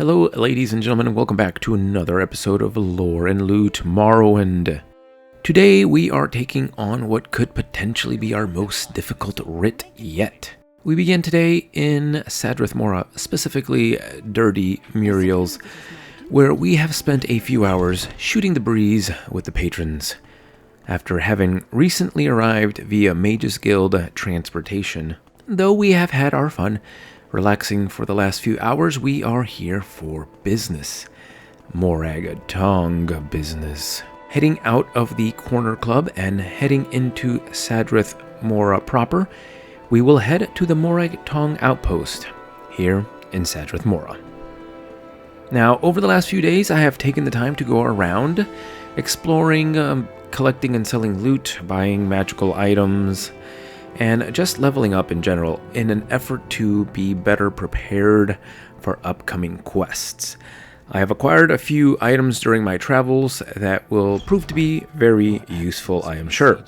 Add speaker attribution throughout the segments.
Speaker 1: Hello, ladies and gentlemen, and welcome back to another episode of Lore and Loot Morrowind. Today, we are taking on what could potentially be our most difficult writ yet. We begin today in Sadrith Mora, specifically Dirty Muriel's, where we have spent a few hours shooting the breeze with the patrons, after having recently arrived via Mages Guild transportation. Though we have had our fun relaxing for the last few hours, we are here for business. Morag Tong business. Heading out of the Corner Club and heading into Sadrith Mora proper, we will head to the Morag Tong outpost here in Sadrith Mora. Now, over the last few days, I have taken the time to go around, exploring, collecting and selling loot, buying magical items, and just leveling up in general in an effort to be better prepared for upcoming quests. I have acquired a few items during my travels that will prove to be very useful, I am sure.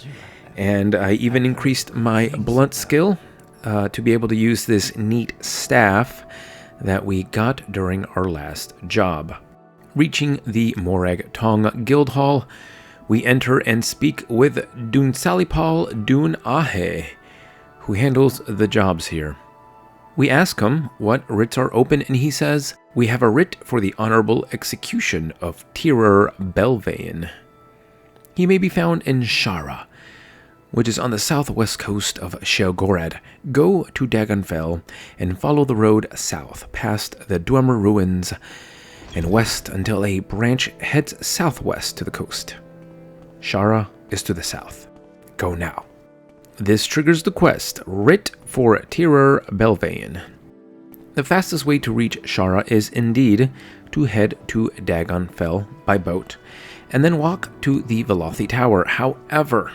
Speaker 1: And I even increased my blunt skill to be able to use this neat staff that we got during our last job. Reaching the Morag Tong Guild Hall, we enter and speak with Dunsalipal Dun Ahe, who handles the jobs here. We ask him what writs are open, and he says, "We have a writ for the honorable execution of Tirer Belvayn. He may be found in Shara, which is on the southwest coast of Sheogorath. Go to Dagonfell and follow the road south past the Dwemer ruins and west until a branch heads southwest to the coast. Shara is to the south. Go now." This triggers the quest, Writ for Tirer Belvayn. The fastest way to reach Shara is indeed to head to Dagonfell by boat, and then walk to the Velothi Tower. However,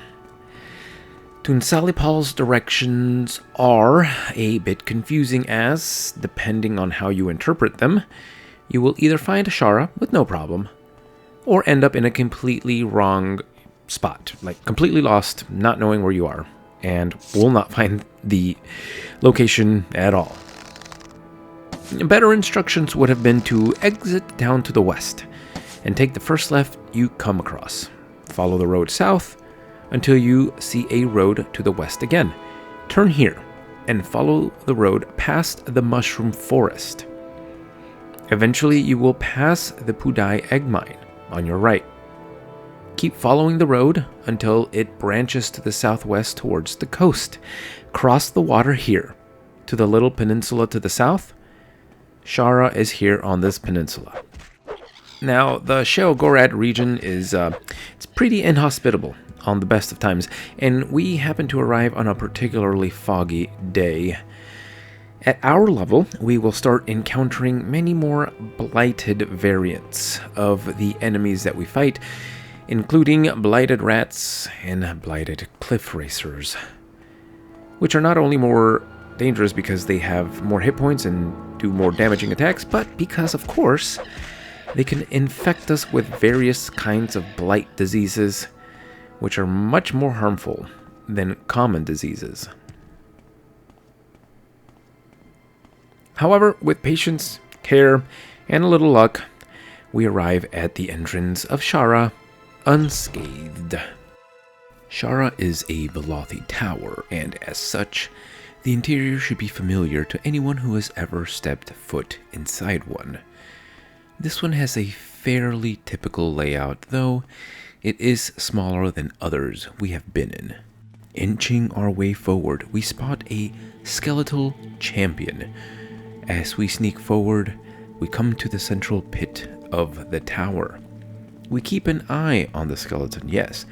Speaker 1: Tunsalipal's directions are a bit confusing as, depending on how you interpret them, you will either find Shara with no problem, or end up in a completely wrong spot, like completely lost, not knowing where you are, and will not find the location at all. Better instructions would have been to exit down to the west and take the first left you come across. Follow the road south until you see a road to the west again. Turn here and follow the road past the mushroom forest. Eventually you will pass the Pudai egg mine on your right. Keep following the road until it branches to the southwest towards the coast. Cross the water here to the little peninsula to the south. Shara is here on this peninsula. Now, the Sheogorath region is it's pretty inhospitable on the best of times, and we happen to arrive on a particularly foggy day. At our level, we will start encountering many more blighted variants of the enemies that we fight, including blighted rats and blighted cliff racers, which are not only more dangerous because they have more hit points and do more damaging attacks, but because, of course, they can infect us with various kinds of blight diseases, which are much more harmful than common diseases. However, with patience, care, and a little luck, we arrive at the entrance of Shara unscathed. Shara is a Velothi tower, and as such, the interior should be familiar to anyone who has ever stepped foot inside one. This one has a fairly typical layout, though it is smaller than others we have been in. Inching our way forward, we spot a skeletal champion. As we sneak forward, we come to the central pit of the tower. We keep an eye on the skeleton, yes,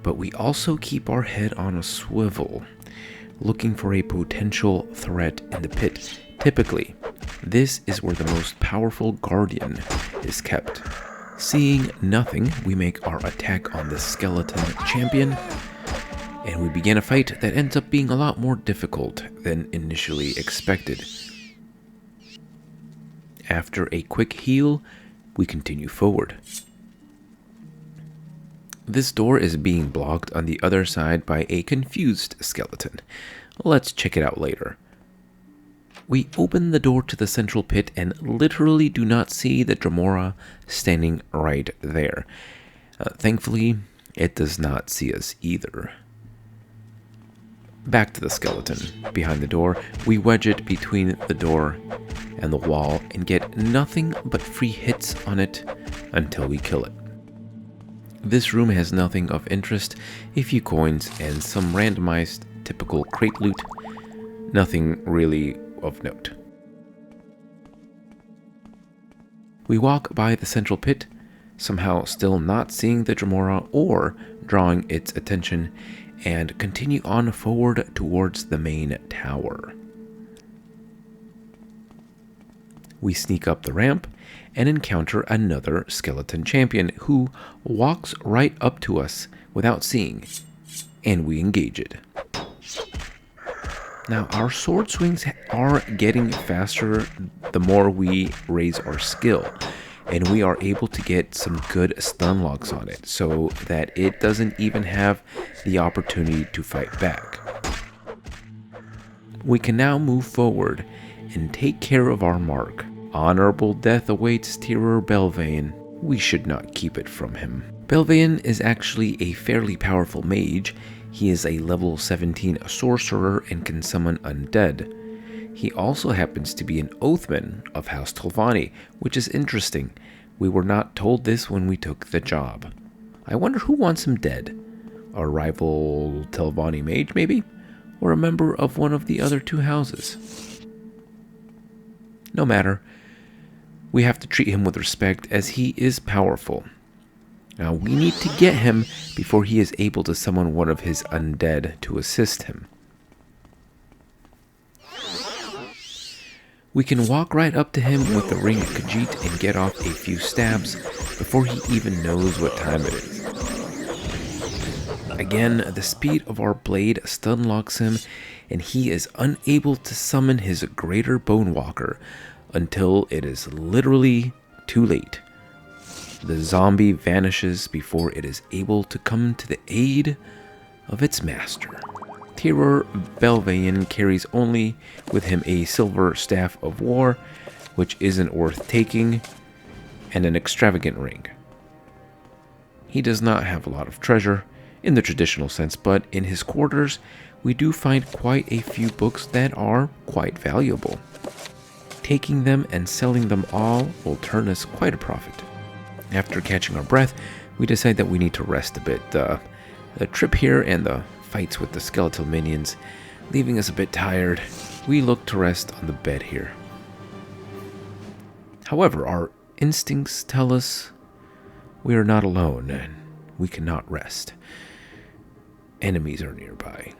Speaker 1: but we also keep our head on a swivel, looking for a potential threat in the pit. Typically, this is where the most powerful guardian is kept. Seeing nothing, we make our attack on the skeleton champion, and we begin a fight that ends up being a lot more difficult than initially expected. After a quick heal, we continue forward. This door is being blocked on the other side by a confused skeleton. Let's check it out later. We open the door to the central pit and literally do not see the Dremora standing right there. Thankfully, it does not see us either. Back to the skeleton. Behind the door, we wedge it between the door and the wall and get nothing but free hits on it until we kill it. This room has nothing of interest, a few coins and some randomized typical crate loot, nothing really of note. We walk by the central pit, somehow still not seeing the Dremora or drawing its attention, and continue on forward towards the main tower. We sneak up the ramp and encounter another skeleton champion who walks right up to us without seeing, and we engage it. Now, our sword swings are getting faster the more we raise our skill, and we are able to get some good stun locks on it so that it doesn't even have the opportunity to fight back. We can now move forward and take care of our mark. Honorable death awaits Tirer Belvayn. We should not keep it from him. Belvayn is actually a fairly powerful mage. He is a level 17 sorcerer and can summon undead. He also happens to be an oathman of House Telvanni, which is interesting. We were not told this when we took the job. I wonder who wants him dead? A rival Telvanni mage, maybe? Or a member of one of the other two houses? No matter. We have to treat him with respect as he is powerful. Now, we need to get him before he is able to summon one of his undead to assist him. We can walk right up to him with the Ring of Khajiit and get off a few stabs before he even knows what time it is. Again, the speed of our blade stun locks him, and he is unable to summon his greater Bone Walker until it is literally too late. The zombie vanishes before it is able to come to the aid of its master. Tirer Belvayn carries only with him a silver staff of war, which isn't worth taking, and an extravagant ring. He does not have a lot of treasure in the traditional sense, but in his quarters we do find quite a few books that are quite valuable. Taking them and selling them all will turn us quite a profit. After catching our breath, we decide that we need to rest a bit. The trip here and the fights with the skeletal minions leaving us a bit tired. We look to rest on the bed here. However, our instincts tell us we are not alone and we cannot rest. Enemies are nearby.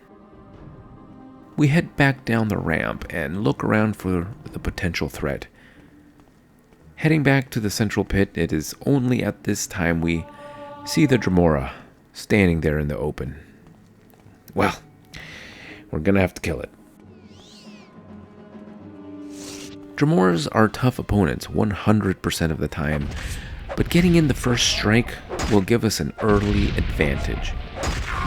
Speaker 1: We head back down the ramp and look around for the potential threat. Heading back to the central pit, it is only at this time we see the Dremora standing there in the open. Well, we're gonna have to kill it. Dremoras are tough opponents 100% of the time, but getting in the first strike will give us an early advantage.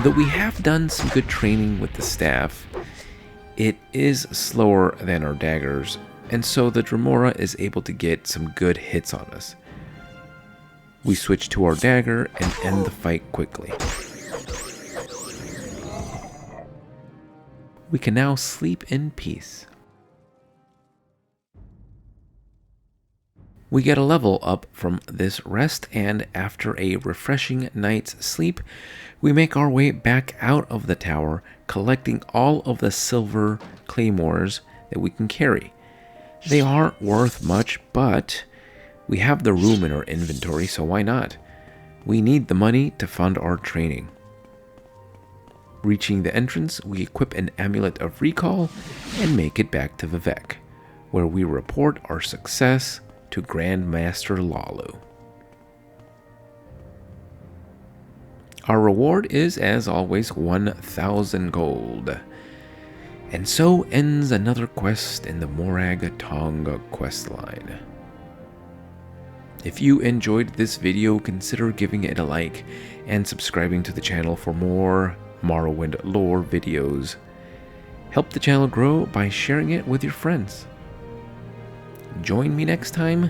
Speaker 1: Though we have done some good training with the staff, it is slower than our daggers, and so the Dremora is able to get some good hits on us. We switch to our dagger and end the fight quickly. We can now sleep in peace. We get a level up from this rest, and after a refreshing night's sleep, we make our way back out of the tower, collecting all of the silver claymores that we can carry. They aren't worth much, but we have the room in our inventory, so why not? We need the money to fund our training. Reaching the entrance, we equip an amulet of recall and make it back to Vivec, where we report our success to Grandmaster Lalu. Our reward is, as always, 1,000 gold. And so ends another quest in the Morag Tong questline. If you enjoyed this video, consider giving it a like and subscribing to the channel for more Morrowind lore videos. Help the channel grow by sharing it with your friends. Join me next time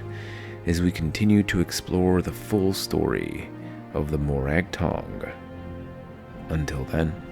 Speaker 1: as we continue to explore the full story of the Morag Tong. Until then.